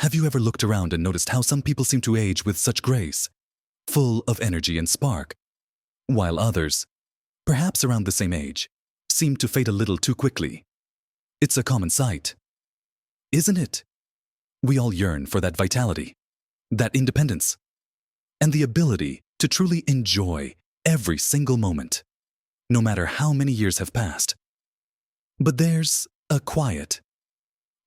Have you ever looked around and noticed how some people seem to age with such grace, full of energy and spark, while others, perhaps around the same age, seem to fade a little too quickly? It's a common sight, isn't it? We all yearn for that vitality, that independence, and the ability to truly enjoy every single moment, no matter how many years have passed. But there's a quiet,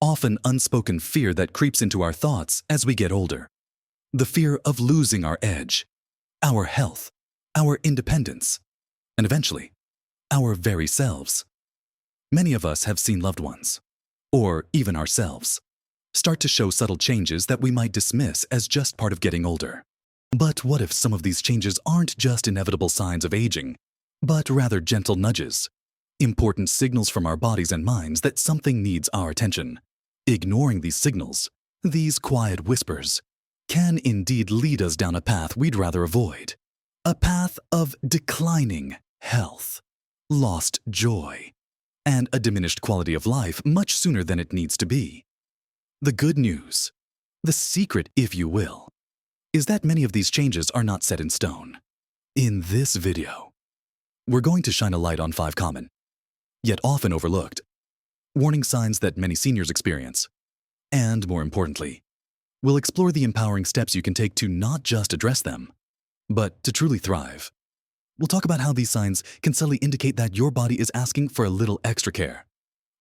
often unspoken fear that creeps into our thoughts as we get older. The fear of losing our edge, our health, our independence, and eventually, our very selves. Many of us have seen loved ones, or even ourselves, start to show subtle changes that we might dismiss as just part of getting older. But what if some of these changes aren't just inevitable signs of aging, but rather gentle nudges, important signals from our bodies and minds that something needs our attention? Ignoring these signals, these quiet whispers, can indeed lead us down a path we'd rather avoid. A path of declining health, lost joy, and a diminished quality of life much sooner than it needs to be. The good news, the secret if you will, is that many of these changes are not set in stone. In this video, we're going to shine a light on 5 common, yet often overlooked, warning signs that many seniors experience. And more importantly, we'll explore the empowering steps you can take to not just address them, but to truly thrive. We'll talk about how these signs can subtly indicate that your body is asking for a little extra care,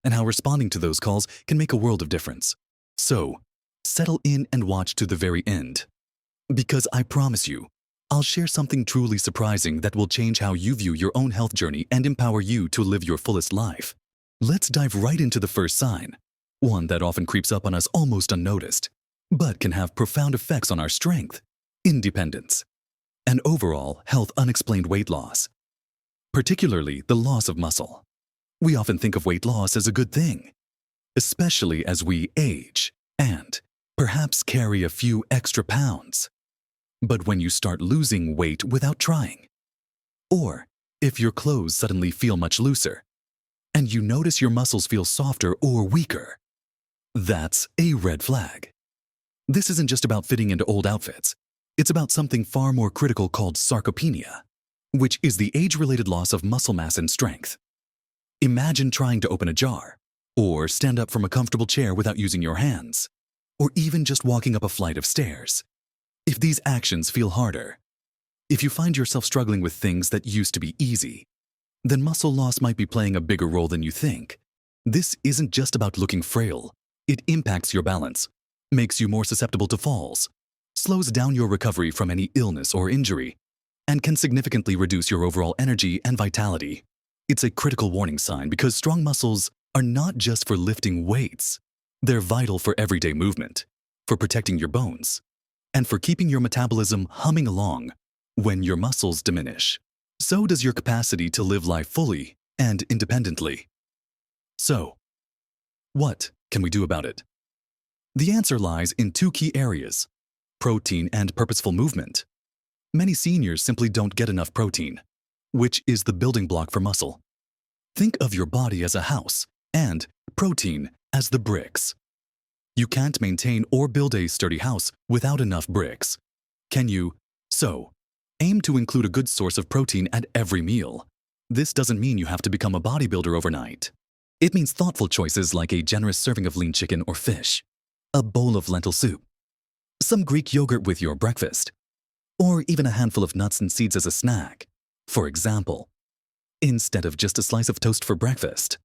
and how responding to those calls can make a world of difference. So, settle in and watch to the very end, because I promise you, I'll share something truly surprising that will change how you view your own health journey and empower you to live your fullest life. Let's dive right into the first sign, one that often creeps up on us almost unnoticed, but can have profound effects on our strength, independence, and overall health. Unexplained weight loss, particularly the loss of muscle. We often think of weight loss as a good thing, especially as we age and perhaps carry a few extra pounds. But when you start losing weight without trying, or if your clothes suddenly feel much looser, and you notice your muscles feel softer or weaker, that's a red flag. This isn't just about fitting into old outfits. It's about something far more critical called sarcopenia, which is the age-related loss of muscle mass and strength. Imagine trying to open a jar, or stand up from a comfortable chair without using your hands, or even just walking up a flight of stairs. If these actions feel harder, if you find yourself struggling with things that used to be easy, then muscle loss might be playing a bigger role than you think. This isn't just about looking frail. It impacts your balance, makes you more susceptible to falls, slows down your recovery from any illness or injury, and can significantly reduce your overall energy and vitality. It's a critical warning sign because strong muscles are not just for lifting weights. They're vital for everyday movement, for protecting your bones, and for keeping your metabolism humming along. When your muscles diminish, so does your capacity to live life fully and independently. So, what can we do about it? The answer lies in 2 key areas: protein and purposeful movement. Many seniors simply don't get enough protein, which is the building block for muscle. Think of your body as a house and protein as the bricks. You can't maintain or build a sturdy house without enough bricks, can you? So, aim to include a good source of protein at every meal. This doesn't mean you have to become a bodybuilder overnight. It means thoughtful choices like a generous serving of lean chicken or fish, a bowl of lentil soup, some Greek yogurt with your breakfast, or even a handful of nuts and seeds as a snack. For example, instead of just a slice of toast for breakfast,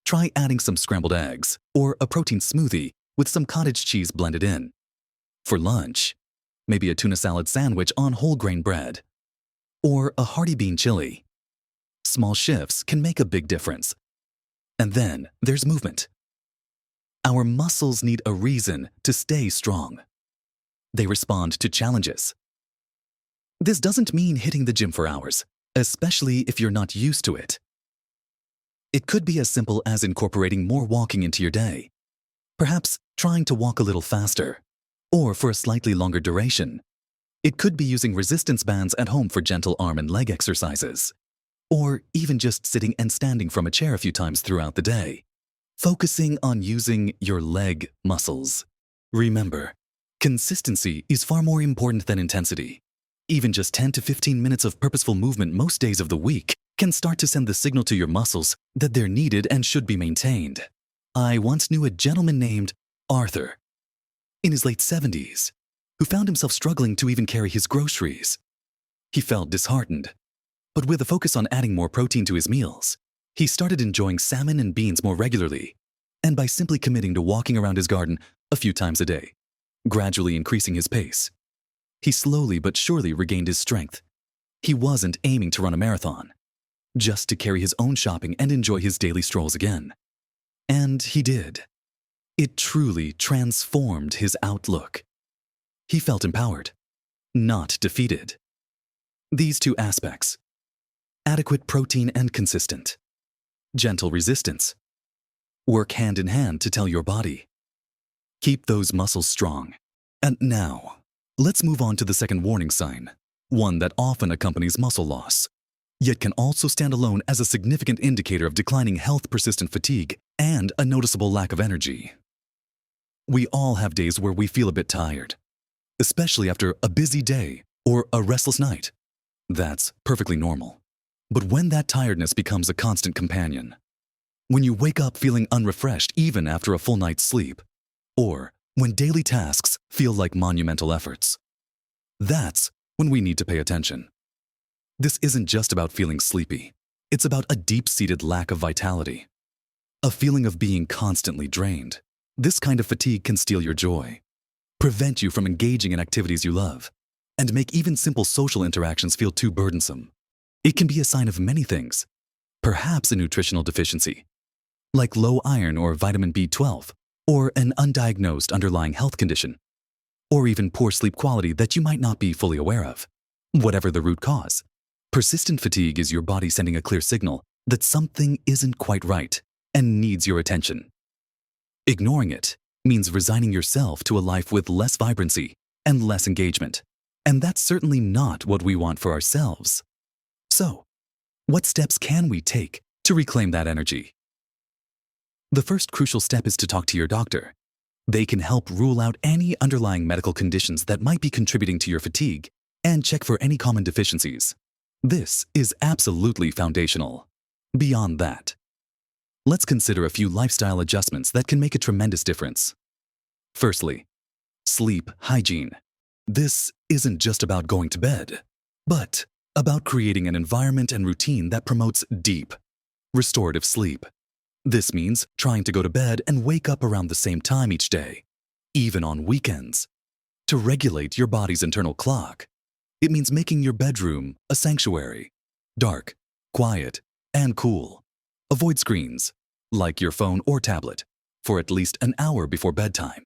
try adding some scrambled eggs or a protein smoothie with some cottage cheese blended in. For lunch, maybe a tuna salad sandwich on whole grain bread, or a hearty bean chili. Small shifts can make a big difference. And then there's movement. Our muscles need a reason to stay strong. They respond to challenges. This doesn't mean hitting the gym for hours, especially if you're not used to it. It could be as simple as incorporating more walking into your day, perhaps trying to walk a little faster, or for a slightly longer duration. It could be using resistance bands at home for gentle arm and leg exercises, or even just sitting and standing from a chair a few times throughout the day. Focusing on using your leg muscles Remember, consistency is far more important than intensity. Even just 10 to 15 minutes of purposeful movement most days of the week can start to send the signal to your muscles that they're needed and should be maintained. I once knew a gentleman named Arthur, in his late 70s, who found himself struggling to even carry his groceries. He felt disheartened, but with a focus on adding more protein to his meals, he started enjoying salmon and beans more regularly, and by simply committing to walking around his garden a few times a day, gradually increasing his pace. He slowly but surely regained his strength. He wasn't aiming to run a marathon, just to carry his own shopping and enjoy his daily strolls again. And he did. It truly transformed his outlook. He felt empowered, not defeated. These two aspects, adequate protein and consistent, gentle resistance, work hand in hand to tell your body, keep those muscles strong. And now, let's move on to the second warning sign, one that often accompanies muscle loss, yet can also stand alone as a significant indicator of declining health, persistent fatigue, and a noticeable lack of energy. We all have days where we feel a bit tired, especially after a busy day or a restless night. That's perfectly normal. But when that tiredness becomes a constant companion, when you wake up feeling unrefreshed even after a full night's sleep, or when daily tasks feel like monumental efforts, that's when we need to pay attention. This isn't just about feeling sleepy. It's about a deep-seated lack of vitality, a feeling of being constantly drained. This kind of fatigue can steal your joy, prevent you from engaging in activities you love, and make even simple social interactions feel too burdensome. It can be a sign of many things, perhaps a nutritional deficiency, like low iron or vitamin B12, or an undiagnosed underlying health condition, or even poor sleep quality that you might not be fully aware of. Whatever the root cause, persistent fatigue is your body sending a clear signal that something isn't quite right and needs your attention. Ignoring it means resigning yourself to a life with less vibrancy and less engagement, and that's certainly not what we want for ourselves. So, what steps can we take to reclaim that energy? The first crucial step is to talk to your doctor. They can help rule out any underlying medical conditions that might be contributing to your fatigue and check for any common deficiencies. This is absolutely foundational. Beyond that, let's consider a few lifestyle adjustments that can make a tremendous difference. Firstly, sleep hygiene. This isn't just about going to bed, but about creating an environment and routine that promotes deep, restorative sleep. This means trying to go to bed and wake up around the same time each day, even on weekends, to regulate your body's internal clock. It means making your bedroom a sanctuary, dark, quiet, and cool. Avoid screens, like your phone or tablet, for at least an hour before bedtime,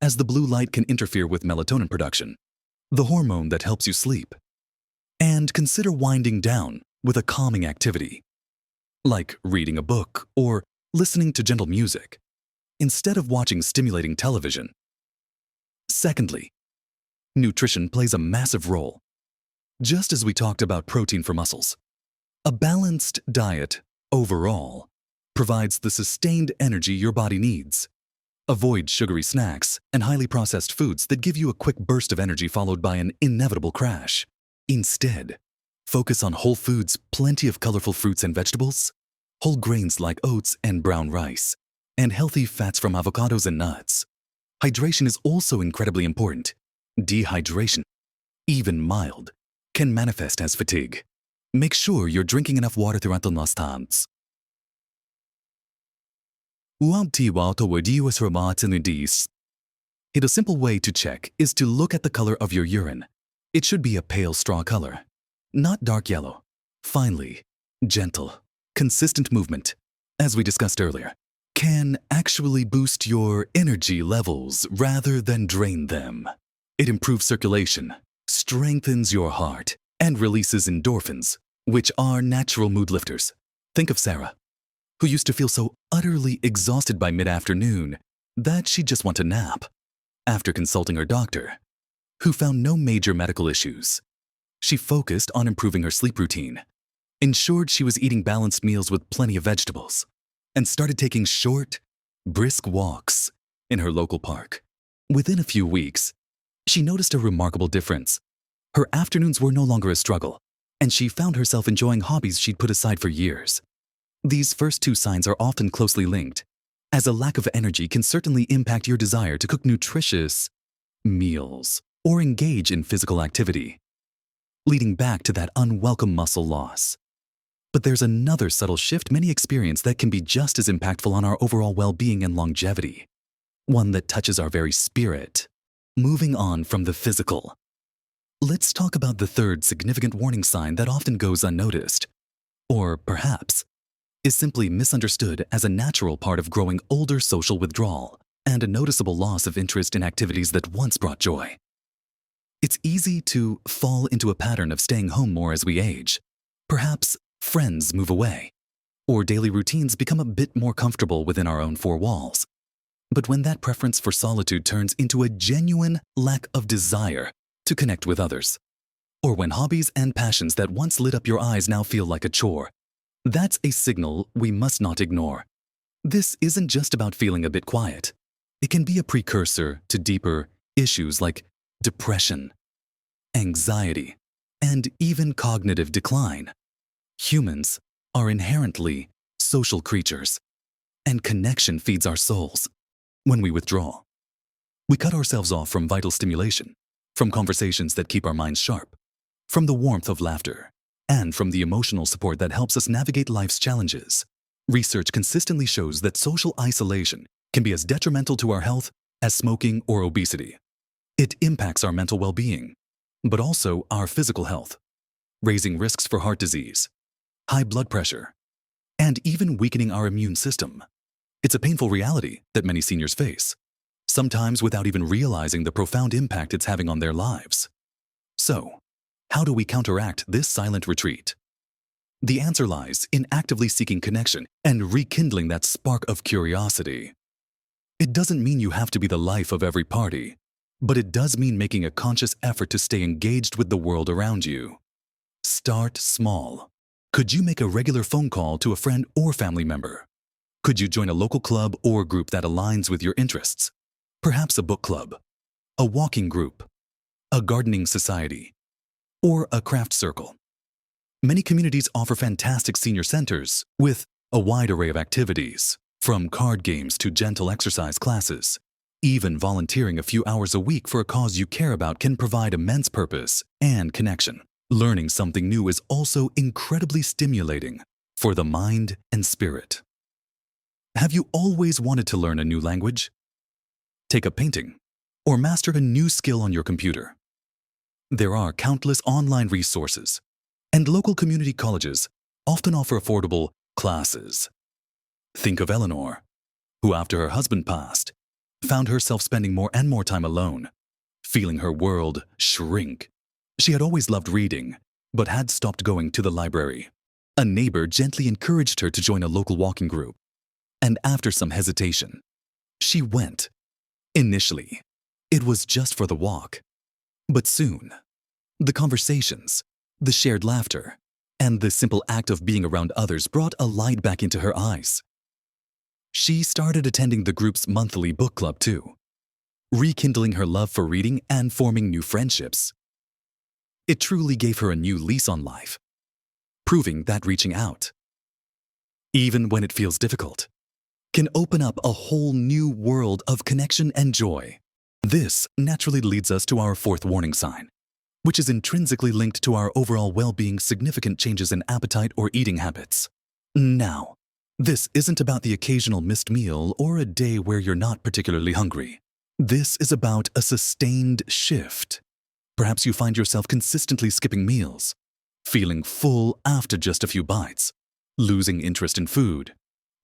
as the blue light can interfere with melatonin production, the hormone that helps you sleep. And consider winding down with a calming activity, like reading a book or listening to gentle music, instead of watching stimulating television. Secondly, nutrition plays a massive role. Just as we talked about protein for muscles, a balanced diet, overall, provides the sustained energy your body needs. Avoid sugary snacks and highly processed foods that give you a quick burst of energy followed by an inevitable crash. Instead, focus on whole foods, plenty of colorful fruits and vegetables, whole grains like oats and brown rice, and healthy fats from avocados and nuts. Hydration is also incredibly important. Dehydration, even mild, can manifest as fatigue. Make sure you're drinking enough water throughout the last times. A simple way to check is to look at the color of your urine. It should be a pale straw color, not dark yellow. Finally, gentle, consistent movement, as we discussed earlier, can actually boost your energy levels rather than drain them. It improves circulation, strengthens your heart, and releases endorphins, which are natural mood lifters. Think of Sarah, who used to feel so utterly exhausted by mid-afternoon that she'd just want to nap. After consulting her doctor, who found no major medical issues, she focused on improving her sleep routine, ensured she was eating balanced meals with plenty of vegetables, and started taking short, brisk walks in her local park. Within a few weeks, she noticed a remarkable difference. Her afternoons were no longer a struggle, and she found herself enjoying hobbies she'd put aside for years. These first two signs are often closely linked, as a lack of energy can certainly impact your desire to cook nutritious meals or engage in physical activity, leading back to that unwelcome muscle loss. But there's another subtle shift many experience that can be just as impactful on our overall well-being and longevity, one that touches our very spirit. Moving on from the physical, let's talk about the third significant warning sign that often goes unnoticed, or perhaps is simply misunderstood as a natural part of growing older: social withdrawal and a noticeable loss of interest in activities that once brought joy. It's easy to fall into a pattern of staying home more as we age. Perhaps friends move away, or daily routines become a bit more comfortable within our own four walls. But when that preference for solitude turns into a genuine lack of desire to connect with others, or when hobbies and passions that once lit up your eyes now feel like a chore, that's a signal we must not ignore. This isn't just about feeling a bit quiet. It can be a precursor to deeper issues like depression, anxiety, and even cognitive decline. Humans are inherently social creatures, and connection feeds our souls. When we withdraw, we cut ourselves off from vital stimulation, from conversations that keep our minds sharp, from the warmth of laughter, and from the emotional support that helps us navigate life's challenges. Research consistently shows that social isolation can be as detrimental to our health as smoking or obesity. It impacts our mental well-being, but also our physical health, raising risks for heart disease, high blood pressure, and even weakening our immune system. It's a painful reality that many seniors face, sometimes without even realizing the profound impact it's having on their lives. So, how do we counteract this silent retreat? The answer lies in actively seeking connection and rekindling that spark of curiosity. It doesn't mean you have to be the life of every party, but it does mean making a conscious effort to stay engaged with the world around you. Start small. Could you make a regular phone call to a friend or family member? Could you join a local club or group that aligns with your interests? Perhaps a book club, a walking group, a gardening society, or a craft circle. Many communities offer fantastic senior centers with a wide array of activities, from card games to gentle exercise classes. Even volunteering a few hours a week for a cause you care about can provide immense purpose and connection. Learning something new is also incredibly stimulating for the mind and spirit. Have you always wanted to learn a new language? Take up painting, or master a new skill on your computer. There are countless online resources, and local community colleges often offer affordable classes. Think of Eleanor, who after her husband passed, found herself spending more and more time alone, feeling her world shrink. She had always loved reading, but had stopped going to the library. A neighbor gently encouraged her to join a local walking group, and after some hesitation, she went. Initially, it was just for the walk, but soon, the conversations, the shared laughter, and the simple act of being around others brought a light back into her eyes. She started attending the group's monthly book club too, rekindling her love for reading and forming new friendships. It truly gave her a new lease on life, proving that reaching out, even when it feels difficult, can open up a whole new world of connection and joy. This naturally leads us to our fourth warning sign, which is intrinsically linked to our overall well-being: significant changes in appetite or eating habits. Now, this isn't about the occasional missed meal or a day where you're not particularly hungry. This is about a sustained shift. Perhaps you find yourself consistently skipping meals, feeling full after just a few bites, losing interest in food,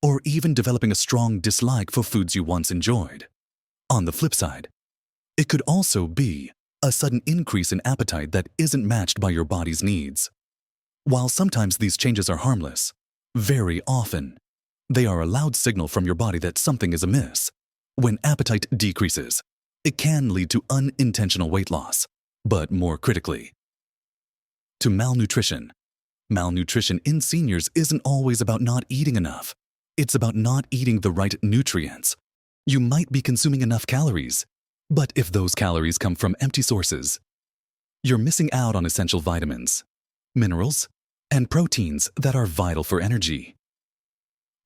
or even developing a strong dislike for foods you once enjoyed. On the flip side, it could also be a sudden increase in appetite that isn't matched by your body's needs. While sometimes these changes are harmless, very often they are a loud signal from your body that something is amiss. When appetite decreases, it can lead to unintentional weight loss, but more critically, to malnutrition. Malnutrition in seniors isn't always about not eating enough. It's about not eating the right nutrients. You might be consuming enough calories, But if those calories come from empty sources, you're missing out on essential vitamins, minerals, and proteins that are vital for energy,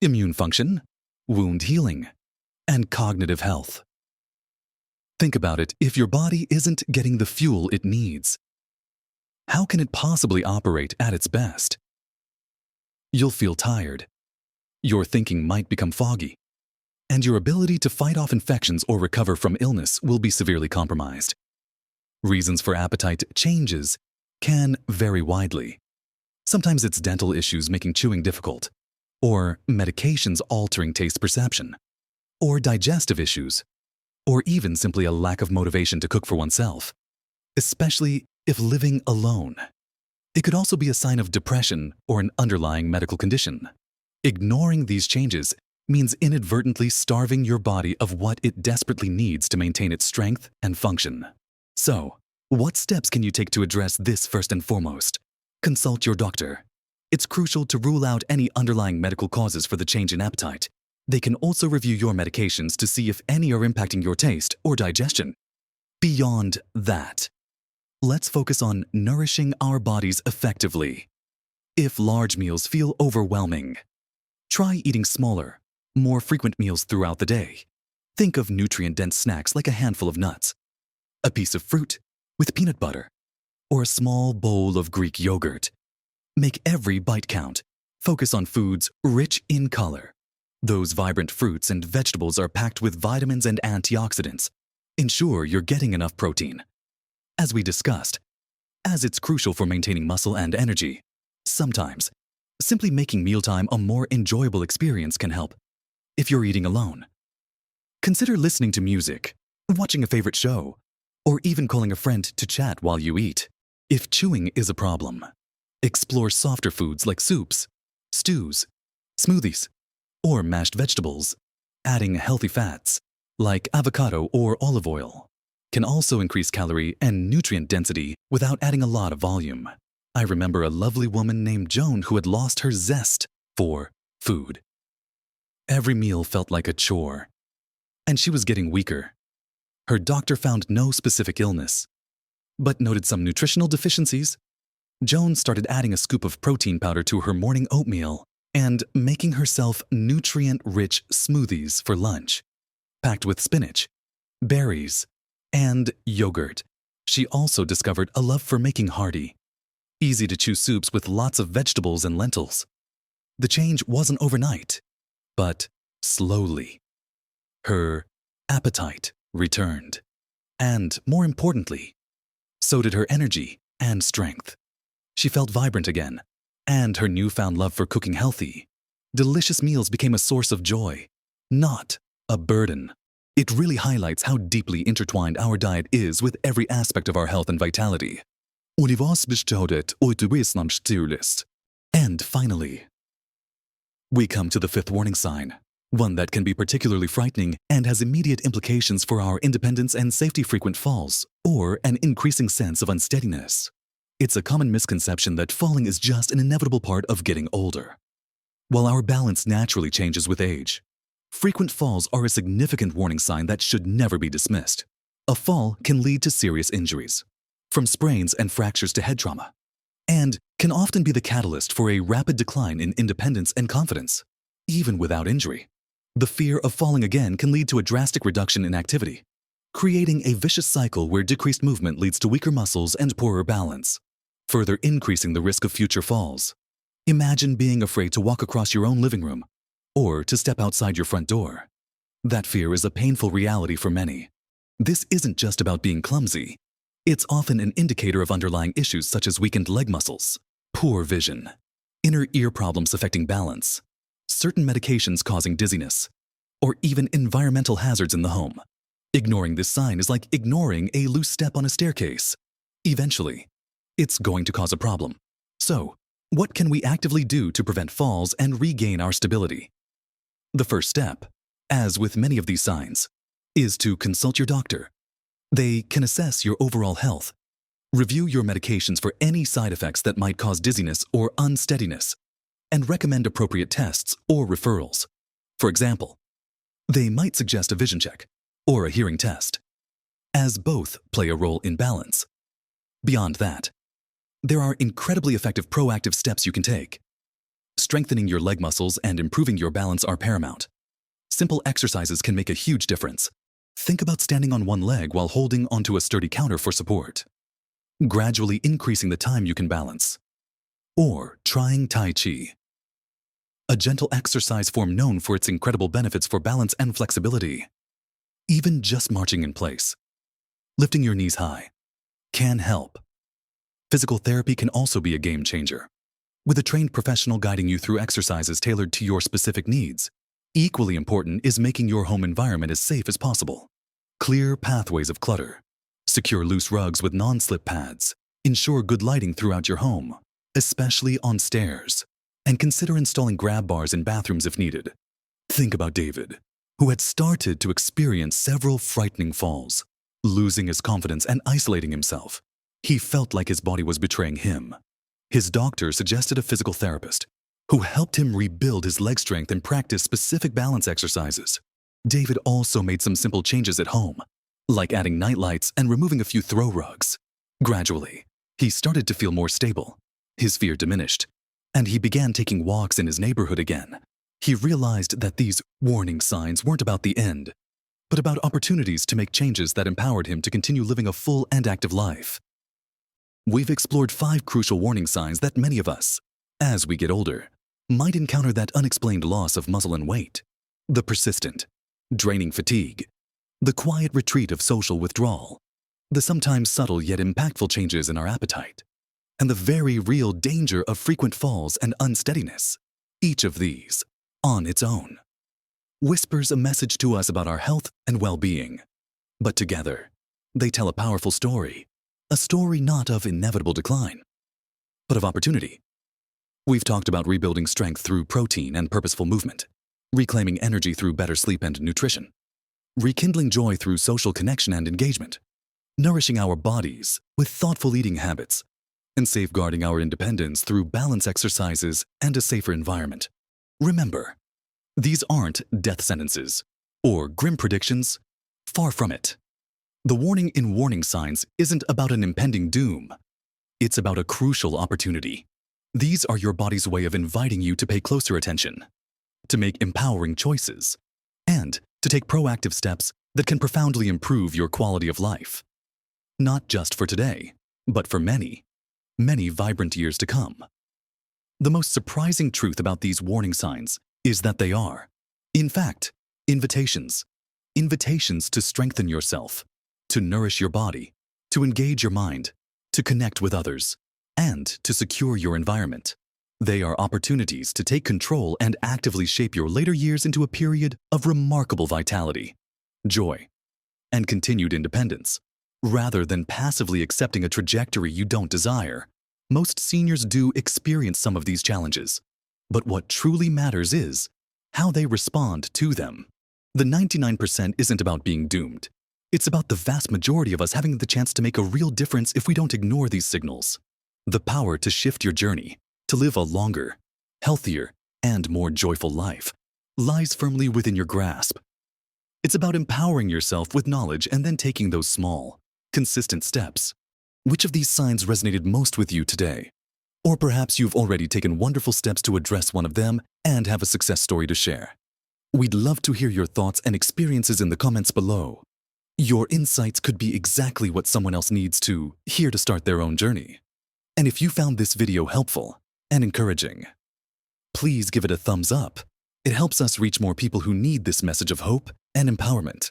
immune function, wound healing, and cognitive health. Think about it. If your body isn't getting the fuel it needs, how can it possibly operate at its best? You'll feel tired. Your thinking might become foggy, and your ability to fight off infections or recover from illness will be severely compromised. Reasons for appetite changes can vary widely. Sometimes it's dental issues making chewing difficult, or medications altering taste perception, or digestive issues, or even simply a lack of motivation to cook for oneself, especially if living alone. It could also be a sign of depression or an underlying medical condition. Ignoring these changes means inadvertently starving your body of what it desperately needs to maintain its strength and function. So, what steps can you take to address this first and foremost? Consult your doctor. It's crucial to rule out any underlying medical causes for the change in appetite. They can also review your medications to see if any are impacting your taste or digestion. Beyond that, let's focus on nourishing our bodies effectively. If large meals feel overwhelming, try eating smaller, more frequent meals throughout the day. Think of nutrient-dense snacks like a handful of nuts, a piece of fruit with peanut butter, or a small bowl of Greek yogurt. Make every bite count. Focus on foods rich in color. Those vibrant fruits and vegetables are packed with vitamins and antioxidants. Ensure you're getting enough protein. As we discussed, as it's crucial for maintaining muscle and energy, sometimes simply making mealtime a more enjoyable experience can help. If you're eating alone, consider listening to music, watching a favorite show, or even calling a friend to chat while you eat. If chewing is a problem, explore softer foods like soups, stews, smoothies, or mashed vegetables. Adding healthy fats, like avocado or olive oil, can also increase calorie and nutrient density without adding a lot of volume. I remember a lovely woman named Joan who had lost her zest for food. Every meal felt like a chore, and she was getting weaker. Her doctor found no specific illness, but noted some nutritional deficiencies. Joan started adding a scoop of protein powder to her morning oatmeal and making herself nutrient-rich smoothies for lunch, packed with spinach, berries, and yogurt. She also discovered a love for making hearty, easy-to-chew soups with lots of vegetables and lentils. The change wasn't overnight, but slowly. Her appetite returned, and more importantly, so did her energy and strength. She felt vibrant again, and her newfound love for cooking healthy, delicious meals became a source of joy, not a burden. It really highlights how deeply intertwined our diet is with every aspect of our health and vitality. And finally, we come to the fifth warning sign, one that can be particularly frightening and has immediate implications for our independence and safety: frequent falls, or an increasing sense of unsteadiness. It's a common misconception that falling is just an inevitable part of getting older. While our balance naturally changes with age, frequent falls are a significant warning sign that should never be dismissed. A fall can lead to serious injuries, from sprains and fractures to head trauma, and can often be the catalyst for a rapid decline in independence and confidence. Even without injury, the fear of falling again can lead to a drastic reduction in activity, creating a vicious cycle where decreased movement leads to weaker muscles and poorer balance, further increasing the risk of future falls. Imagine being afraid to walk across your own living room or to step outside your front door. That fear is a painful reality for many. This isn't just about being clumsy. It's often an indicator of underlying issues such as weakened leg muscles, poor vision, inner ear problems affecting balance, certain medications causing dizziness, or even environmental hazards in the home. Ignoring this sign is like ignoring a loose step on a staircase. Eventually, it's going to cause a problem. So, what can we actively do to prevent falls and regain our stability? The first step, as with many of these signs, is to consult your doctor. They can assess your overall health, review your medications for any side effects that might cause dizziness or unsteadiness, and recommend appropriate tests or referrals. For example, they might suggest a vision check or a hearing test. as both play a role in balance. Beyond that, there are incredibly effective proactive steps you can take. Strengthening your leg muscles and improving your balance are paramount. Simple exercises can make a huge difference. Think about standing on one leg while holding onto a sturdy counter for support. Gradually increasing the time you can balance. Or trying Tai Chi, a gentle exercise form known for its incredible benefits for balance and flexibility. Even just marching in place, lifting your knees high, can help. Physical therapy can also be a game changer, with a trained professional guiding you through exercises tailored to your specific needs. Equally important is making your home environment as safe as possible. Clear pathways of clutter. Secure loose rugs with non-slip pads. Ensure good lighting throughout your home, especially on stairs. And consider installing grab bars in bathrooms if needed. Think about David, who had started to experience several frightening falls, losing his confidence and isolating himself. He felt like his body was betraying him. His doctor suggested a physical therapist, who helped him rebuild his leg strength and practice specific balance exercises. David also made some simple changes at home, like adding night lights and removing a few throw rugs. Gradually, he started to feel more stable. His fear diminished, and he began taking walks in his neighborhood again. He realized that these warning signs weren't about the end, but about opportunities to make changes that empowered him to continue living a full and active life. We've explored 5 crucial warning signs that many of us, as we get older, might encounter: that unexplained loss of muscle and weight, the persistent, draining fatigue, the quiet retreat of social withdrawal, the sometimes subtle yet impactful changes in our appetite, and the very real danger of frequent falls and unsteadiness. Each of these, on its own, whispers a message to us about our health and well-being. But together, they tell a powerful story, a story not of inevitable decline, but of opportunity. We've talked about rebuilding strength through protein and purposeful movement, reclaiming energy through better sleep and nutrition, rekindling joy through social connection and engagement, nourishing our bodies with thoughtful eating habits, and safeguarding our independence through balance exercises and a safer environment. Remember, these aren't death sentences or grim predictions. Far from it. The warning in warning signs isn't about an impending doom. It's about a crucial opportunity. These are your body's way of inviting you to pay closer attention, to make empowering choices, and to take proactive steps that can profoundly improve your quality of life. Not just for today, but for many, many vibrant years to come. The most surprising truth about these warning signs is that they are, in fact, invitations. Invitations to strengthen yourself, to nourish your body, to engage your mind, to connect with others, and to secure your environment. They are opportunities to take control and actively shape your later years into a period of remarkable vitality, joy, and continued independence. Rather than passively accepting a trajectory you don't desire, most seniors do experience some of these challenges. But what truly matters is how they respond to them. The 99% isn't about being doomed. It's about the vast majority of us having the chance to make a real difference if we don't ignore these signals. The power to shift your journey, to live a longer, healthier, and more joyful life, lies firmly within your grasp. It's about empowering yourself with knowledge and then taking those small, consistent steps. Which of these signs resonated most with you today? Or perhaps you've already taken wonderful steps to address one of them and have a success story to share. We'd love to hear your thoughts and experiences in the comments below. Your insights could be exactly what someone else needs to hear to start their own journey. And if you found this video helpful and encouraging, please give it a thumbs up. It helps us reach more people who need this message of hope and empowerment.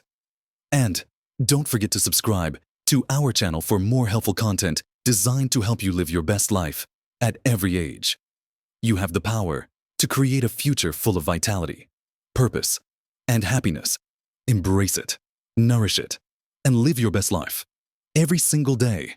And don't forget to subscribe to our channel for more helpful content designed to help you live your best life at every age. You have the power to create a future full of vitality, purpose, and happiness. Embrace it, nourish it, and live your best life every single day.